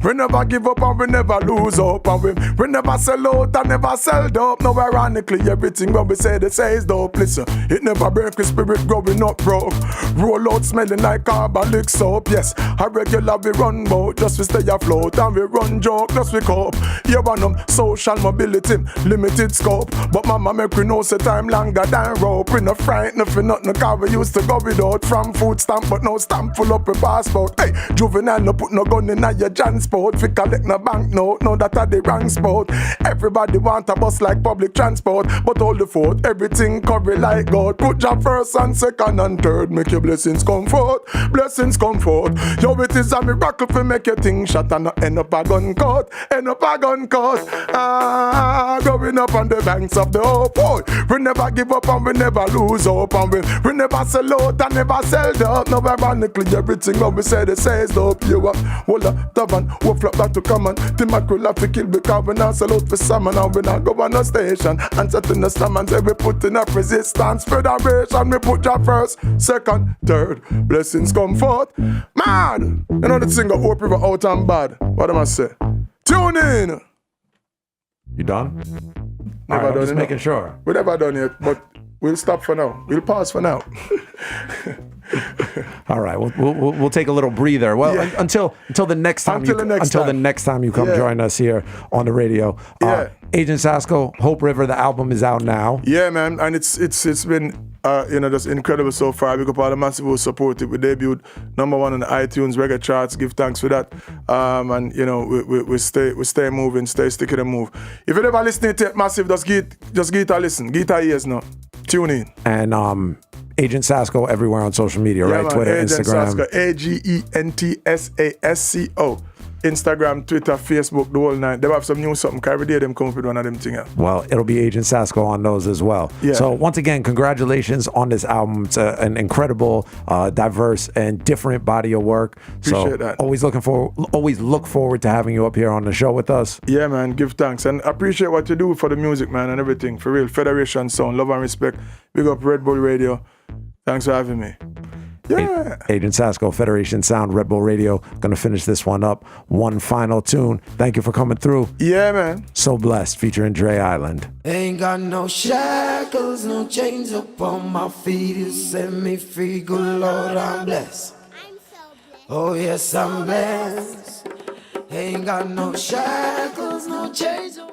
We never give up and we never lose hope. And we never sell out and never sell dope. No, ironically, everything when we say they say is dope. Listen, it never break the spirit growing up broke. Roll out smelling like carbolic soap. Yes, a regular we run boat just to stay afloat. And we run joke, just we cope. You want them social mobility, limited scope. But mama make we know say time longer than rope. We no frightened for nothing, cause we used to go without from food stamp, but no stamp full up a passport. Hey, Juvenile no put no gun in your transport. Fi collect no bank note, no that a the wrong sport. Everybody want a bus like public transport, but hold the fort, everything cover like God. Put job first and second and third, make your blessings come forth. Blessings come forth. Yo, it is a miracle fi make your thing shot and not end up a gun court. End up a gun court. Growing up on the banks of the hope. Boy, we never give up and we never lose hope, and we never sell out and never sell dope. No, ironically, everything what we say, they say is dope. You are hold up, tavan, we flop back to common. The mackerel have to kill because we not sell out for salmon, and we not go on a station and set in the slam and say we put in up resistance. Federation, we put job first, second, third. Blessings come forth. Man, you know the thing of hope river out and bad. What am I say? Tune in. You done? Never I'm done just it. making sure. We never done it, but we'll stop for now. We'll pause for now. All right, we'll take a little breather. Well, Yeah. until the next time. Until the next time. You come Yeah. join us here on the radio. Yeah. Agent Sasco, Hope River, the album is out now. Yeah, man, and it's been just incredible so far. We got all the massive who support it. We debuted #1 on the iTunes reggae charts. Give thanks for that. And we stay moving, stay sticking and move. If you never listening to it massive, just get a listen. Get a ears now. Tune in. And Agent Sasco everywhere on social media, Yeah, right? man, Twitter, Agent Instagram. Sasco, AGENTSASCO. Instagram, Twitter, Facebook, the whole night. They have some new something. Every day them come up with one of them things. Well, it'll be Agent Sasco on those as well. Yeah. So once again, congratulations on this album. It's an incredible, diverse, and different body of work. Appreciate that. Always look forward to having you up here on the show with us. Yeah, man, give thanks. And appreciate what you do for the music, man, and everything. For real. Federation Sound, love and respect. Big up Red Bull Radio. Thanks for having me. Yeah. Agent Sasco, Federation Sound, Red Bull Radio. Gonna finish this one up. One final tune. Thank you for coming through. Yeah, man. So Blessed, featuring Dre Island. Ain't got no shackles, no chains up on my feet. You set me free, good Lord, I'm blessed. Oh yes, I'm blessed. Ain't got no shackles, no chains up.